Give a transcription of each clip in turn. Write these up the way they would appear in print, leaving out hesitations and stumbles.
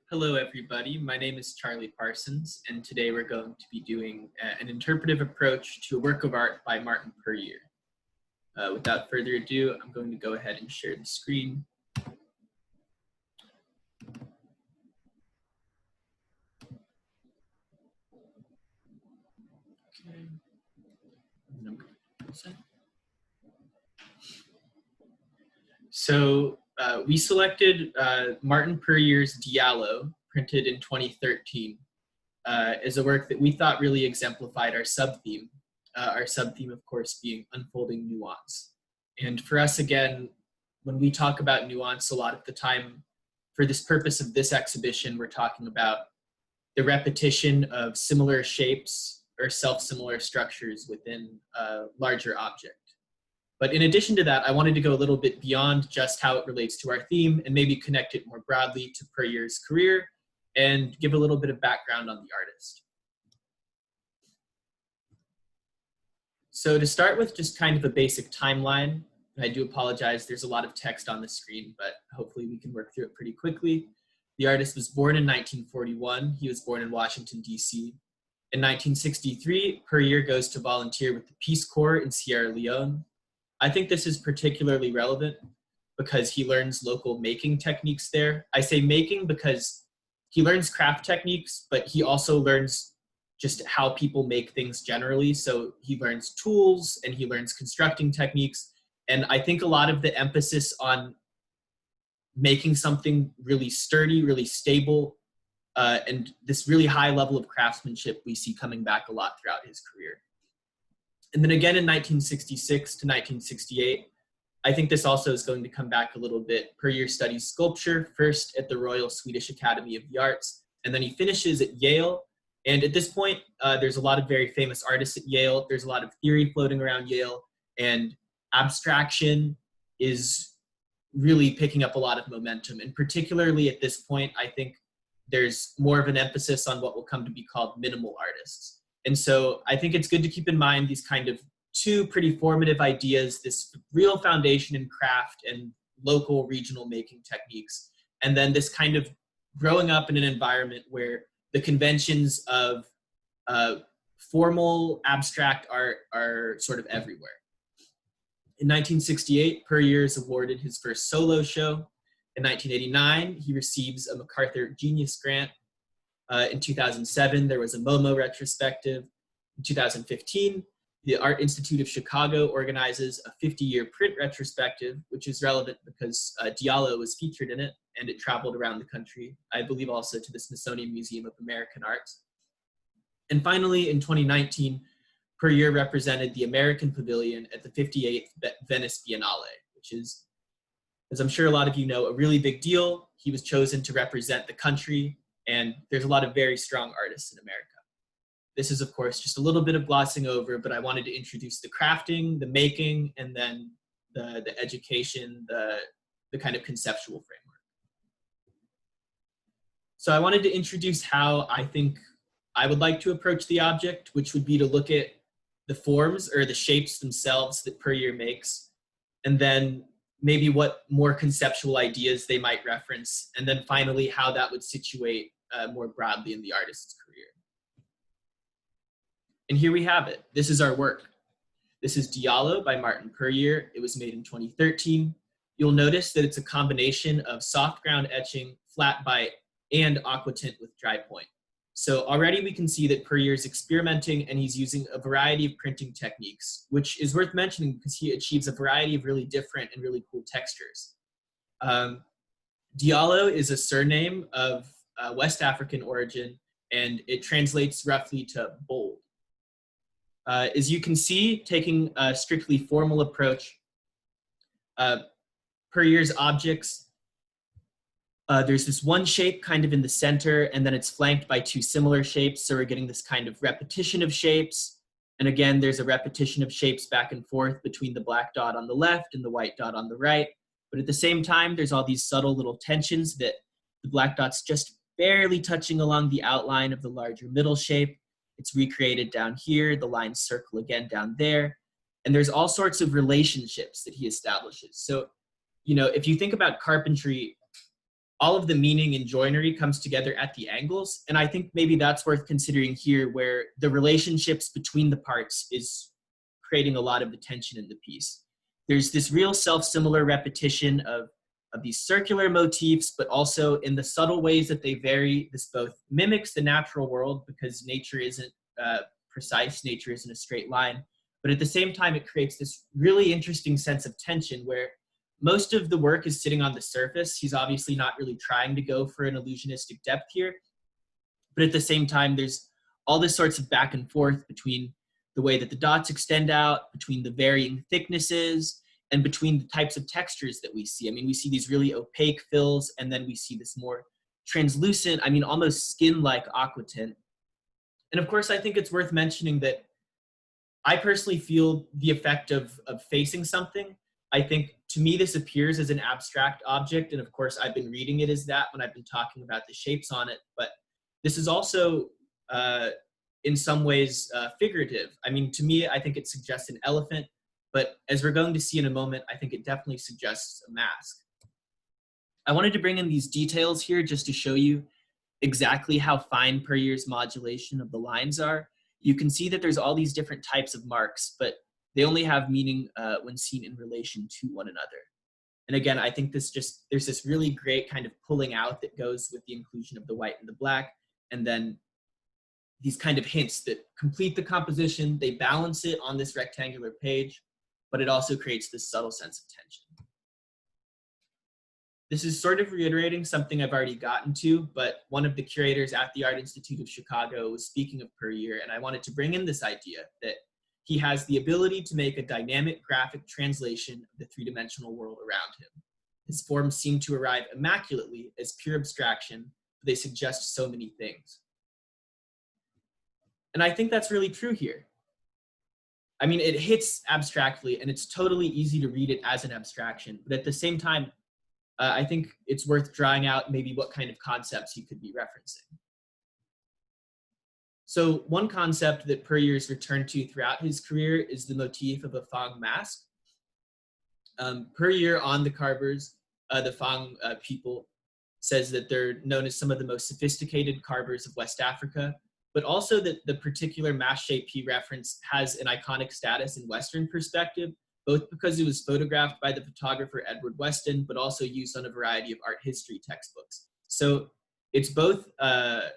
Hello, everybody. My name is Charlie Parsons, and today we're going to be doing an interpretive approach to a work of art by Martin PURYEAR. Without further ado, I'm going to go ahead and share the screen. Okay. So we selected Martin PURYEAR's Diallo, printed in 2013, as a work that we thought really exemplified our sub-theme. Our sub-theme, of course, being unfolding nuance. And for us, again, when we talk about nuance, a lot of the time, for this purpose of this exhibition, we're talking about the repetition of similar shapes or self-similar structures within a larger object. But in addition to that, I wanted to go a little bit beyond just how it relates to our theme and maybe connect it more broadly to PURYEAR's career and give a little bit of background on the artist. So to start with just kind of a basic timeline, and I do apologize, there's a lot of text on the screen, but hopefully we can work through it pretty quickly. The artist was born in 1941. He was born in Washington, D.C. In 1963, PURYEAR goes to volunteer with the Peace Corps in Sierra Leone. I think this is particularly relevant because he learns local making techniques there. I say making because he learns craft techniques, but he also learns just how people make things generally. So he learns tools and he learns constructing techniques. And I think a lot of the emphasis on making something really sturdy, really stable, and this really high level of craftsmanship we see coming back a lot throughout his career. And then again in 1966 to 1968, I think this also is going to come back a little bit. PURYEAR studies sculpture, first at the Royal Swedish Academy of the Arts, and then he finishes at Yale. And at this point, there's a lot of very famous artists at Yale. There's a lot of theory floating around Yale, and abstraction is really picking up a lot of momentum. And particularly at this point, I think there's more of an emphasis on what will come to be called minimal artists. And so I think it's good to keep in mind these kind of two pretty formative ideas, this real foundation in craft and local regional making techniques, and then this kind of growing up in an environment where the conventions of formal abstract art are sort of everywhere. In 1968, PURYEAR is awarded his first solo show. In 1989, he receives a MacArthur Genius Grant. In 2007, there was a MoMA retrospective. In 2015, the Art Institute of Chicago organizes a 50-year print retrospective, which is relevant because Diallo was featured in it, and it traveled around the country, I believe also to the Smithsonian Museum of American Art. And finally, in 2019, PURYEAR represented the American Pavilion at the 58th Venice Biennale, which is, as I'm sure a lot of you know, a really big deal. He was chosen to represent the country, and there's a lot of very strong artists in America. This is, of course, just a little bit of glossing over, but I wanted to introduce the crafting, the making, and then the education, the kind of conceptual framework. So I wanted to introduce how I think I would like to approach the object, which would be to look at the forms or the shapes themselves that PURYEAR makes, and then maybe what more conceptual ideas they might reference, and then finally how that would situate more broadly in the artist's career. And here we have it. This is our work. This is Diallo by Martin PURYEAR. It was made in 2013. You'll notice that it's a combination of soft ground etching, flat bite, and aquatint with drypoint. So already we can see that PURYEAR is experimenting and he's using a variety of printing techniques, which is worth mentioning because he achieves a variety of really different and really cool textures. Diallo is a surname of West African origin, and it translates roughly to bold. As you can see, taking a strictly formal approach, PURYEAR's objects, there's this one shape kind of in the center, and then it's flanked by two similar shapes. So we're getting this kind of repetition of shapes. And again, there's a repetition of shapes back and forth between the black dot on the left and the white dot on the right. But at the same time, there's all these subtle little tensions that the black dot's just barely touching along the outline of the larger middle shape. It's recreated down here, the lines circle again down there. And there's all sorts of relationships that he establishes. So, you know, if you think about carpentry, all of the meaning and joinery comes together at the angles. And I think maybe that's worth considering here, where the relationships between the parts is creating a lot of the tension in the piece. There's this real self-similar repetition of these circular motifs, but also in the subtle ways that they vary, this both mimics the natural world because nature isn't precise, nature isn't a straight line, but at the same time, it creates this really interesting sense of tension where most of the work is sitting on the surface. He's obviously not really trying to go for an illusionistic depth here, but at the same time, there's all this sorts of back and forth between the way that the dots extend out, between the varying thicknesses, and between the types of textures that we see. I mean, we see these really opaque fills, and then we see this more translucent, I mean, almost skin-like aquatint. And of course, I think it's worth mentioning that I personally feel the effect of facing something. I think to me, this appears as an abstract object. And of course, I've been reading it as that when I've been talking about the shapes on it. But this is also, in some ways, figurative. I mean, to me, I think it suggests an elephant. But as we're going to see in a moment, I think it definitely suggests a mask. I wanted to bring in these details here just to show you exactly how fine PURYEAR's modulation of the lines are. You can see that there's all these different types of marks, but they only have meaning when seen in relation to one another. And again, I think there's this really great kind of pulling out that goes with the inclusion of the white and the black, and then these kind of hints that complete the composition. They balance it on this rectangular page, but it also creates this subtle sense of tension. This is sort of reiterating something I've already gotten to, but one of the curators at the Art Institute of Chicago was speaking of PURYEAR, and I wanted to bring in this idea that he has the ability to make a dynamic graphic translation of the three-dimensional world around him. His forms seem to arrive immaculately as pure abstraction, but they suggest so many things. And I think that's really true here. I mean, it hits abstractly, and it's totally easy to read it as an abstraction, but at the same time, I think it's worth drawing out maybe what kind of concepts he could be referencing. So one concept that PURYEAR's returned to throughout his career is the motif of a Fang mask. PURYEAR on the carvers, the Fang people, says that they're known as some of the most sophisticated carvers of West Africa, but also that the particular mask shape he referenced has an iconic status in Western perspective, both because it was photographed by the photographer Edward Weston, but also used on a variety of art history textbooks. So it's both a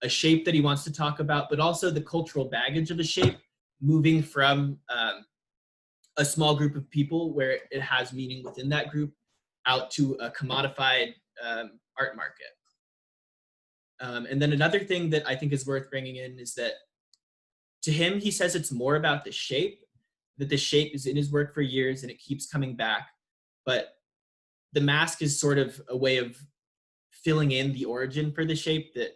shape that he wants to talk about, but also the cultural baggage of a shape, moving from a small group of people where it has meaning within that group out to a commodified art market. And then another thing that I think is worth bringing in is that to him, he says it's more about the shape, that the shape is in his work for years and it keeps coming back, but the mask is sort of a way of filling in the origin for the shape, that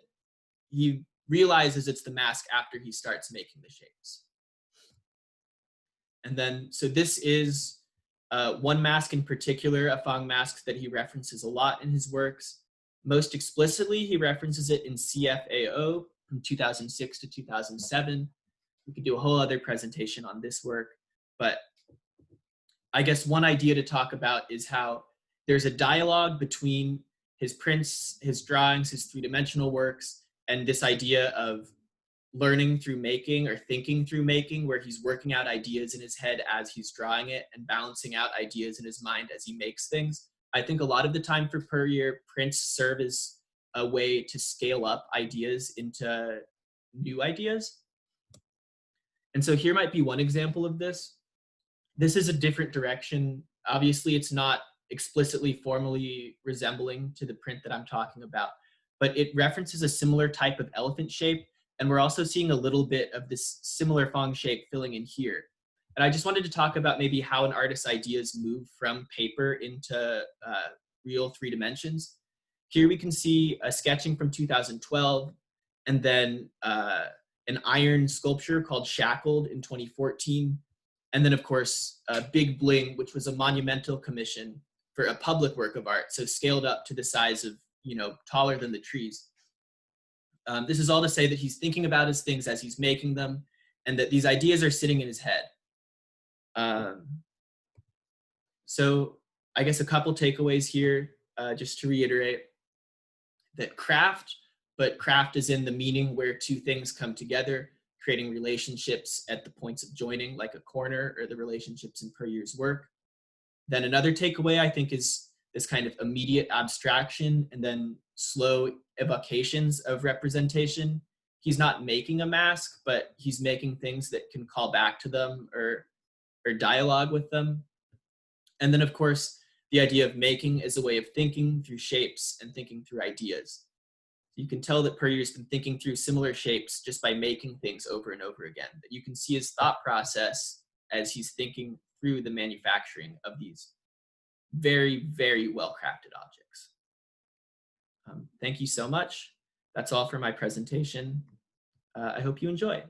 he realizes it's the mask after he starts making the shapes. And then, so this is one mask in particular, a Fang mask that he references a lot in his works. Most explicitly, he references it in CFAO from 2006 to 2007. We could do a whole other presentation on this work, but I guess one idea to talk about is how there's a dialogue between his prints, his drawings, his three-dimensional works, and this idea of learning through making or thinking through making, where he's working out ideas in his head as he's drawing it and balancing out ideas in his mind as he makes things. I think a lot of the time for PURYEAR, prints serve as a way to scale up ideas into new ideas. And so here might be one example of this. This is a different direction. Obviously, it's not explicitly formally resembling to the print that I'm talking about, but it references a similar type of elephant shape. And we're also seeing a little bit of this similar Fang shape filling in here. And I just wanted to talk about maybe how an artist's ideas move from paper into real 3 dimensions. Here we can see a sketching from 2012, and then an iron sculpture called Shackled in 2014. And then, of course, Big Bling, which was a monumental commission for a public work of art, so scaled up to the size of, taller than the trees. This is all to say that he's thinking about his things as he's making them, and that these ideas are sitting in his head. So I guess a couple takeaways here, just to reiterate. that craft, but craft is in the meaning where two things come together, creating relationships at the points of joining, like a corner, or the relationships in PURYEAR's work. Then another takeaway, I think, is this kind of immediate abstraction and then slow evocations of representation. He's not making a mask, but he's making things that can call back to them or dialogue with them. And then, of course, the idea of making is a way of thinking through shapes and thinking through ideas. You can tell that PURYEAR's been thinking through similar shapes just by making things over and over again. That you can see his thought process as he's thinking through the manufacturing of these very, very well-crafted objects. Thank you so much. That's all for my presentation. I hope you enjoy.